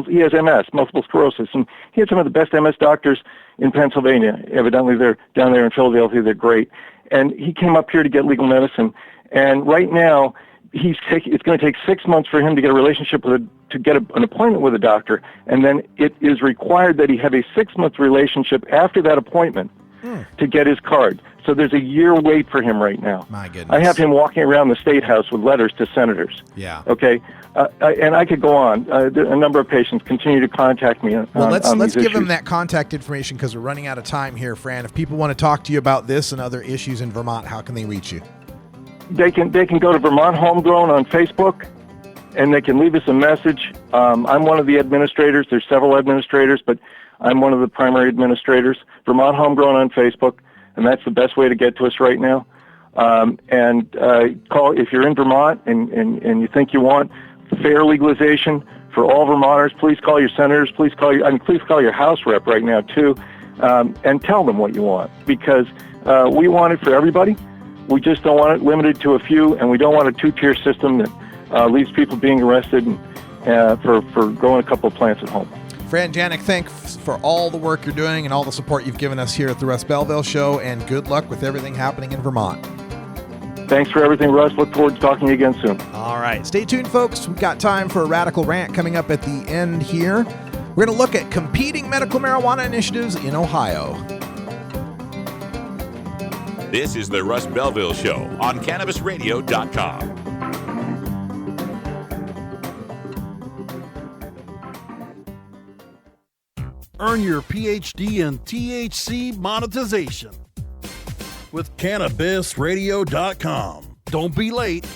he has MS, multiple sclerosis, and he had some of the best MS doctors in Pennsylvania. Evidently, they're down there in Philadelphia. They're great. And he came up here to get legal medicine. And right now, it's going to take 6 months for him to get a relationship to get an appointment with a doctor. And then it is required that he have a 6-month relationship after that appointment to get his card. So there's a year wait for him right now. My goodness. I have him walking around the State House with letters to senators. Yeah. Okay. And I could go on. A number of patients continue to contact me on let's give issues. them that contact information because we're running out of time here, Fran. If people want to talk to you about this and other issues in Vermont, how can they reach you? They can go to Vermont Homegrown on Facebook, and they can leave us a message. I'm one of the administrators. There's several administrators, but I'm one of the primary administrators. Vermont Homegrown on Facebook, and that's the best way to get to us right now. And call if you're in Vermont and you think you want fair legalization for all Vermonters. Please call your senators. Please call your House rep right now too, and tell them what you want, because we want it for everybody. We just don't want it limited to a few, and we don't want a two-tier system that leaves people being arrested for growing a couple of plants at home. Fran Janik, thanks for all the work you're doing and all the support you've given us here at the Russ Belville Show, and good luck with everything happening in Vermont. Thanks for everything, Russ. Look forward to talking to you again soon. All right. Stay tuned, folks. We've got time for a radical rant coming up at the end here. We're going to look at competing medical marijuana initiatives in Ohio. This is the Russ Belville Show on CannabisRadio.com. Earn your PhD in THC monetization with CannabisRadio.com. Don't be late.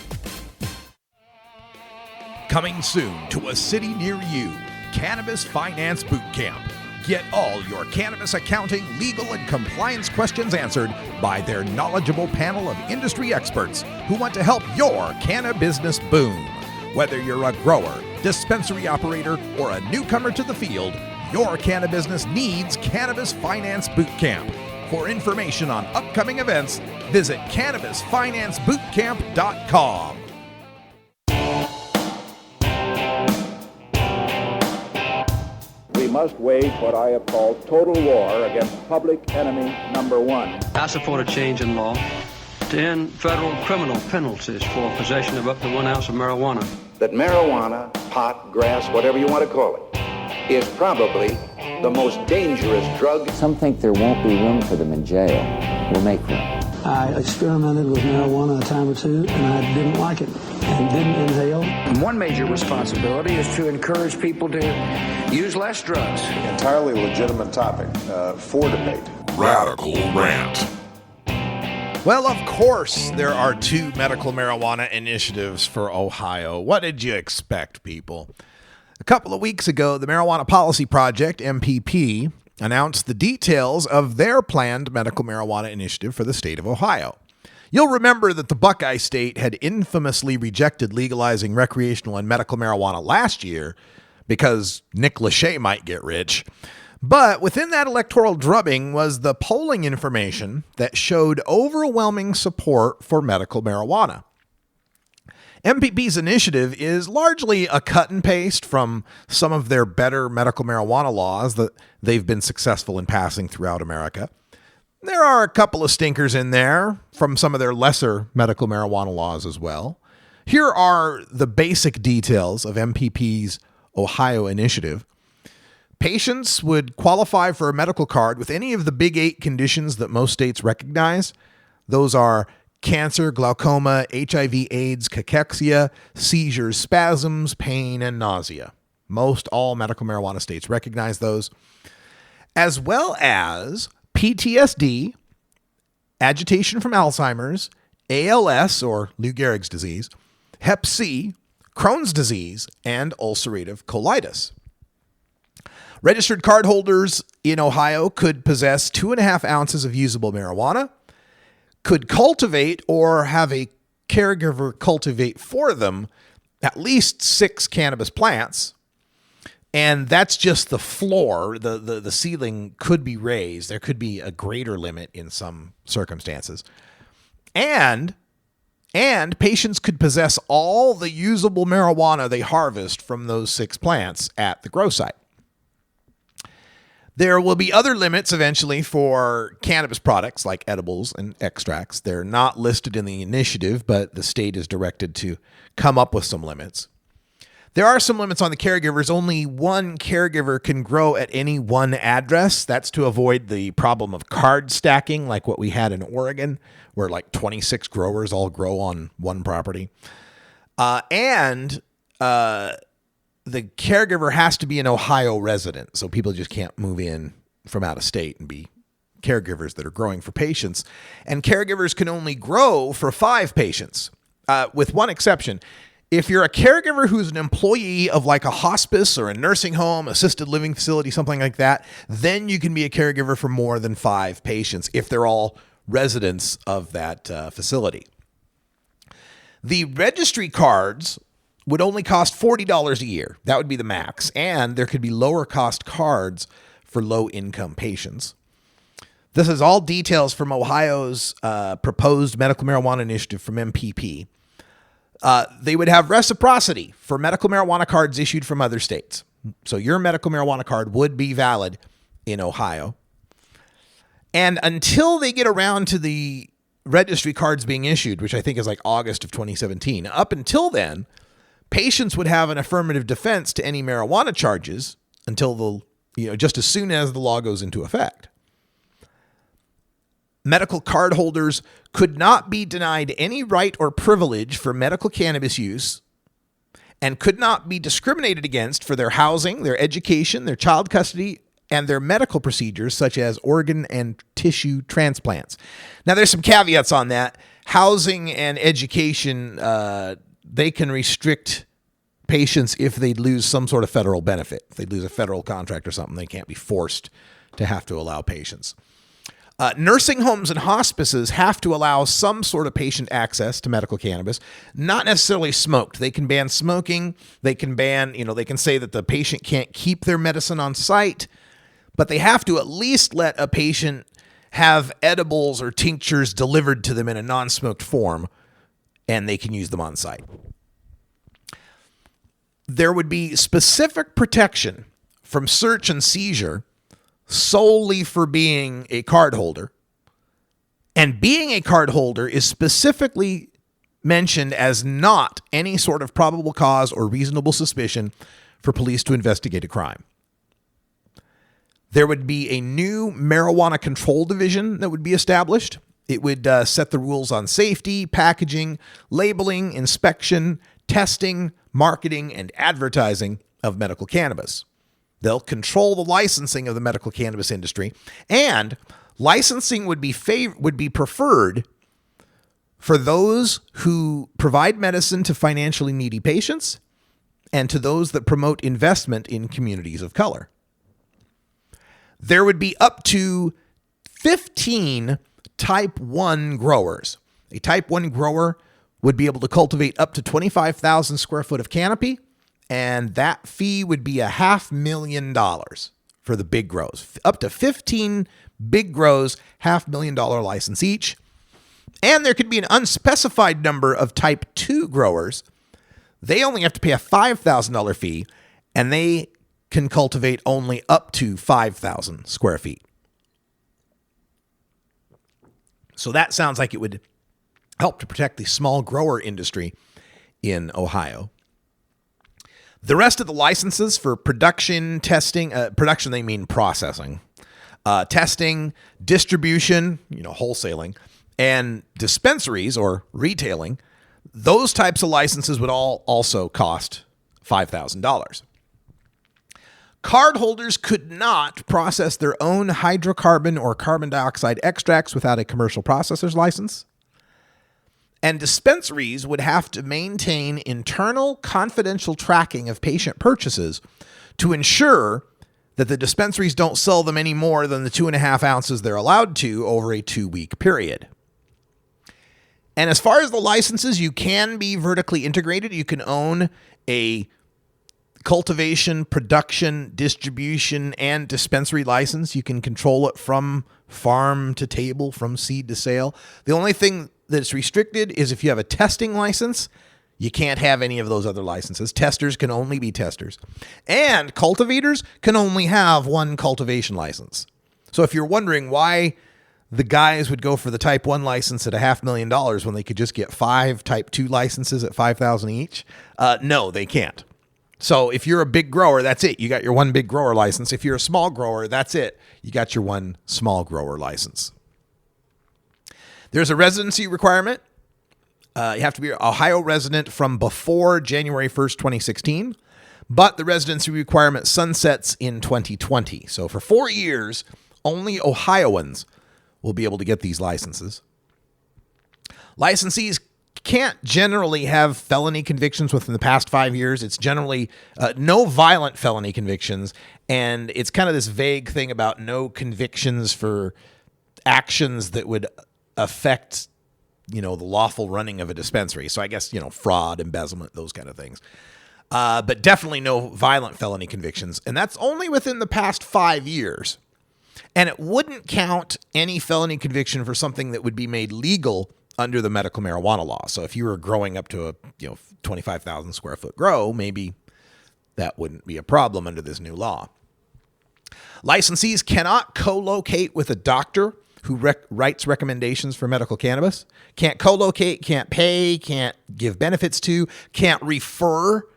Coming soon to a city near you, Cannabis Finance Boot Camp. Get all your cannabis accounting, legal, and compliance questions answered by their knowledgeable panel of industry experts who want to help your cannabis boom. Whether you're a grower, dispensary operator, or a newcomer to the field, your cannabis needs Cannabis Finance Boot Camp. For information on upcoming events, visit CannabisFinanceBootCamp.com. We must wage what I have called total war against public enemy number one. I support a change in law to end federal criminal penalties for possession of up to 1 ounce of marijuana. That marijuana, pot, grass, whatever you want to call it, is probably the most dangerous drug. Some think there won't be room for them in jail. We'll make room. I experimented with marijuana a time or two, and I didn't like it and didn't inhale. One major responsibility is to encourage people to use less drugs. Entirely legitimate topic for debate. Radical Rant. Well, of course, there are 2 medical marijuana initiatives for Ohio. What did you expect, people? A couple of weeks ago, the Marijuana Policy Project, MPP, announced the details of their planned medical marijuana initiative for the state of Ohio. You'll remember that the Buckeye State had infamously rejected legalizing recreational and medical marijuana last year because Nick Lachey might get rich. But within that electoral drubbing was the polling information that showed overwhelming support for medical marijuana. MPP's initiative is largely a cut and paste from some of their better medical marijuana laws that they've been successful in passing throughout America. There are a couple of stinkers in there from some of their lesser medical marijuana laws as well. Here are the basic details of MPP's Ohio initiative. Patients would qualify for a medical card with any of the big 8 conditions that most states recognize. Those are cancer, glaucoma, HIV, AIDS, cachexia, seizures, spasms, pain, and nausea. Most all medical marijuana states recognize those, as well as PTSD, agitation from Alzheimer's, ALS or Lou Gehrig's disease, Hep C, Crohn's disease, and ulcerative colitis. Registered cardholders in Ohio could possess 2.5 ounces of usable marijuana, could cultivate or have a caregiver cultivate for them at least 6 cannabis plants. And that's just the floor. The ceiling could be raised. There could be a greater limit in some circumstances. And patients could possess all the usable marijuana they harvest from those 6 plants at the grow site. There will be other limits eventually for cannabis products like edibles and extracts. They're not listed in the initiative, but the state is directed to come up with some limits. There are some limits on the caregivers. Only one caregiver can grow at any one address. That's to avoid the problem of card stacking like what we had in Oregon, where like 26 growers all grow on one property. The caregiver has to be an Ohio resident, so people just can't move in from out of state and be caregivers that are growing for patients. And caregivers can only grow for 5 patients, with one exception. If you're a caregiver who's an employee of like a hospice or a nursing home, assisted living facility, something like that, then you can be a caregiver for more than 5 patients if they're all residents of that facility. The registry cards would only cost $40 a year. That would be the max. And there could be lower cost cards for low income patients. This is all details from Ohio's proposed medical marijuana initiative from MPP. They would have reciprocity for medical marijuana cards issued from other states. So your medical marijuana card would be valid in Ohio. And until they get around to the registry cards being issued, which I think is like August of 2017, up until then, patients would have an affirmative defense to any marijuana charges until just as soon as the law goes into effect. Medical card holders could not be denied any right or privilege for medical cannabis use and could not be discriminated against for their housing, their education, their child custody, and their medical procedures such as organ and tissue transplants. Now, there's some caveats on that. Housing and education, they can restrict patients if they lose some sort of federal benefit. If they lose a federal contract or something, they can't be forced to have to allow patients. Nursing homes and hospices have to allow some sort of patient access to medical cannabis, not necessarily smoked. They can ban smoking. They can ban, they can say that the patient can't keep their medicine on site, but they have to at least let a patient have edibles or tinctures delivered to them in a non-smoked form, and they can use them on site. There would be specific protection from search and seizure solely for being a card holder. And being a card holder is specifically mentioned as not any sort of probable cause or reasonable suspicion for police to investigate a crime. There would be a new marijuana control division that would be established. It would set the rules on safety, packaging, labeling, inspection, testing, marketing, and advertising of medical cannabis. They'll control the licensing of the medical cannabis industry, and licensing would be preferred for those who provide medicine to financially needy patients and to those that promote investment in communities of color. There would be up to 15 Type 1 growers. A Type 1 grower would be able to cultivate up to 25,000 square foot of canopy, and that fee would be $500,000 for the big grows. Up to 15 big grows, $500,000 license each. And there could be an unspecified number of Type 2 growers. They only have to pay a $5,000 fee, and they can cultivate only up to 5,000 square feet. So that sounds like it would help to protect the small grower industry in Ohio. The rest of the licenses for production, testing, production, they mean processing, testing, distribution, wholesaling, and dispensaries or retailing, those types of licenses would all also cost $5,000. Card holders could not process their own hydrocarbon or carbon dioxide extracts without a commercial processor's license. And dispensaries would have to maintain internal confidential tracking of patient purchases to ensure that the dispensaries don't sell them any more than the 2.5 ounces they're allowed to over a 2-week period. And as far as the licenses, you can be vertically integrated. You can own a cultivation, production, distribution, and dispensary license. You can control it from farm to table, from seed to sale. The only thing that's restricted is if you have a testing license, you can't have any of those other licenses. Testers can only be testers. And cultivators can only have one cultivation license. So if you're wondering why the guys would go for the Type 1 license at $500,000 when they could just get 5 Type 2 licenses at $5,000 each, no, they can't. So if you're a big grower, that's it. You got your one big grower license. If you're a small grower, that's it. You got your one small grower license. There's a residency requirement. You have to be an Ohio resident from before January 1st, 2016. But the residency requirement sunsets in 2020. So for 4 years, only Ohioans will be able to get these licenses. Licensees can't generally have felony convictions within the past 5 years. It's generally no violent felony convictions. And it's kind of this vague thing about no convictions for actions that would affect, the lawful running of a dispensary. So I guess, fraud, embezzlement, those kind of things. But definitely no violent felony convictions. And that's only within the past 5 years. And it wouldn't count any felony conviction for something that would be made legal under the medical marijuana law. So if you were growing up to a 25,000 square foot grow, maybe that wouldn't be a problem under this new law. Licensees cannot co-locate with a doctor who writes recommendations for medical cannabis. Can't co-locate, can't pay, can't give benefits to, can't refer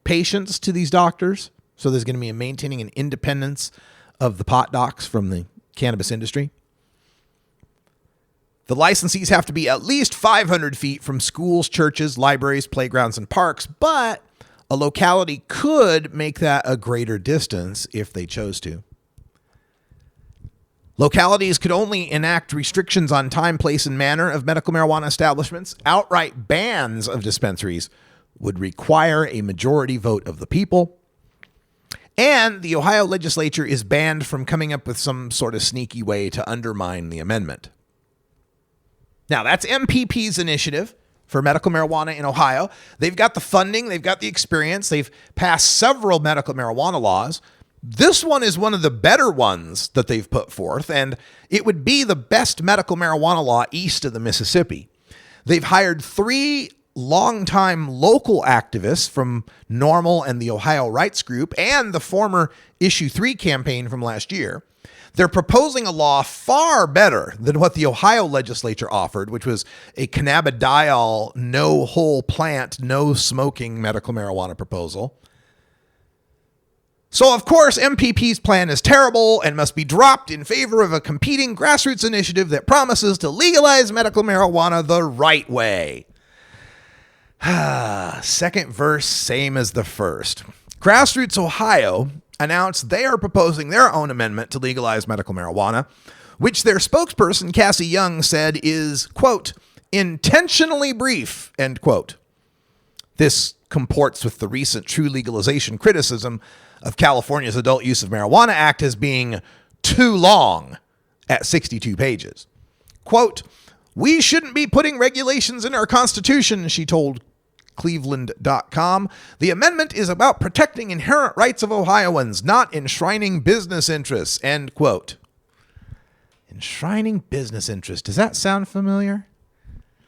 patients to these doctors. So there's going to be a maintaining an independence of the pot docs from the cannabis industry. The licensees have to be at least 500 feet from schools, churches, libraries, playgrounds, and parks, but a locality could make that a greater distance if they chose to. Localities could only enact restrictions on time, place, and manner of medical marijuana establishments. Outright bans of dispensaries would require a majority vote of the people. And the Ohio legislature is banned from coming up with some sort of sneaky way to undermine the amendment. Now, that's MPP's initiative for medical marijuana in Ohio. They've got the funding. They've got the experience. They've passed several medical marijuana laws. This one is one of the better ones that they've put forth, and it would be the best medical marijuana law east of the Mississippi. They've hired 3 longtime local activists from NORML and the Ohio Rights Group and the former Issue 3 campaign from last year. They're proposing a law far better than what the Ohio legislature offered, which was a cannabidiol, no whole plant, no smoking medical marijuana proposal. So, of course, MPP's plan is terrible and must be dropped in favor of a competing grassroots initiative that promises to legalize medical marijuana the right way. Second verse, same as the first. Grassroots Ohio announced they are proposing their own amendment to legalize medical marijuana, which their spokesperson, Cassie Young, said is, quote, intentionally brief, end quote. This comports with the recent true legalization criticism of California's Adult Use of Marijuana Act as being too long at 62 pages. Quote, we shouldn't be putting regulations in our Constitution, she told Cleveland.com. The amendment is about protecting inherent rights of Ohioans, not enshrining business interests, end quote. Enshrining business interests. Does that sound familiar?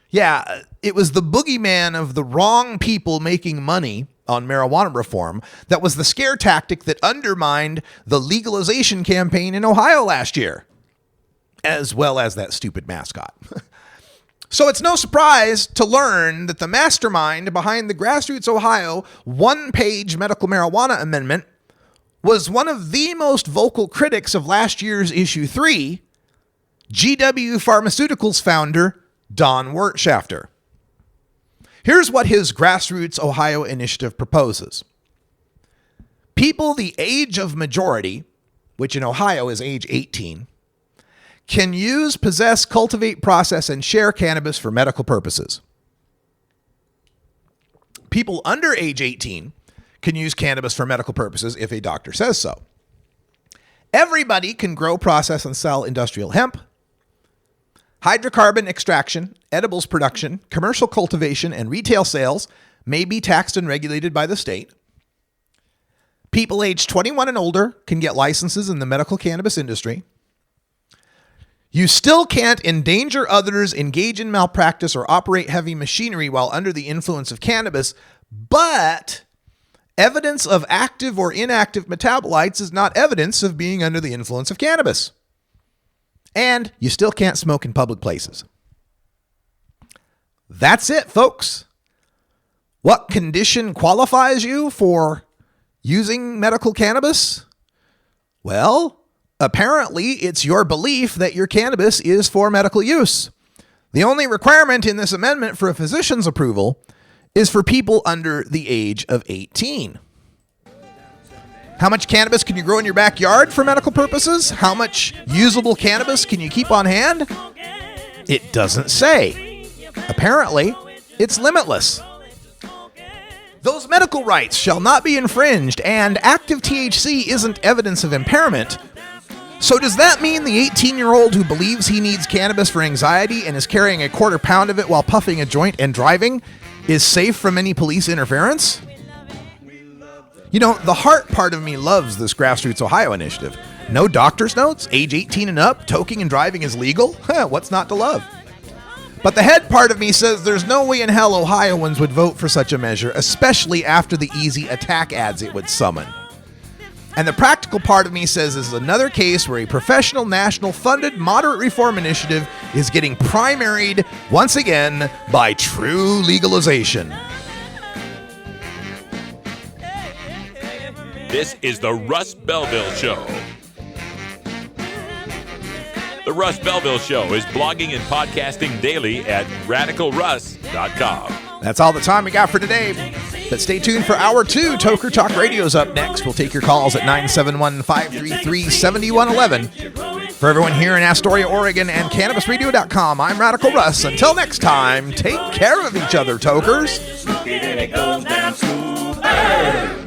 Yeah, it was the boogeyman of the wrong people making money on marijuana reform that was the scare tactic that undermined the legalization campaign in Ohio last year, as well as that stupid mascot. So it's no surprise to learn that the mastermind behind the Grassroots Ohio one-page medical marijuana amendment was one of the most vocal critics of last year's Issue 3, GW Pharmaceuticals founder Don Wertschafter. Here's what his Grassroots Ohio initiative proposes. People the age of majority, which in Ohio is age 18, can use, possess, cultivate, process, and share cannabis for medical purposes. People under age 18 can use cannabis for medical purposes if a doctor says so. Everybody can grow, process, and sell industrial hemp. Hydrocarbon extraction, edibles production, commercial cultivation, and retail sales may be taxed and regulated by the state. People aged 21 and older can get licenses in the medical cannabis industry. You still can't endanger others, engage in malpractice, or operate heavy machinery while under the influence of cannabis, but evidence of active or inactive metabolites is not evidence of being under the influence of cannabis. And you still can't smoke in public places. That's it, folks. What condition qualifies you for using medical cannabis? Well, apparently it's your belief that your cannabis is for medical use. The only requirement in this amendment for a physician's approval is for people under the age of 18. How much cannabis can you grow in your backyard for medical purposes? How much usable cannabis can you keep on hand? It doesn't say. Apparently, it's limitless. Those medical rights shall not be infringed, and active THC isn't evidence of impairment. So does that mean the 18-year-old who believes he needs cannabis for anxiety and is carrying a quarter pound of it while puffing a joint and driving is safe from any police interference? You know, the heart part of me loves this Grassroots Ohio initiative. No doctor's notes, age 18 and up, toking and driving is legal. What's not to love? But the head part of me says there's no way in hell Ohioans would vote for such a measure, especially after the easy attack ads it would summon. And the practical part of me says this is another case where a professional, national funded moderate reform initiative is getting primaried once again by true legalization. This is the Russ Belville Show. The Russ Belville Show is blogging and podcasting daily at radicalruss.com. That's all the time we got for today. But stay tuned for Hour 2. Toker Talk Radio's up next. We'll take your calls at 971-533-7111. For everyone here in Astoria, Oregon, and CannabisRadio.com, I'm Radical Russ. Until next time, take care of each other, tokers. It goes down smooth.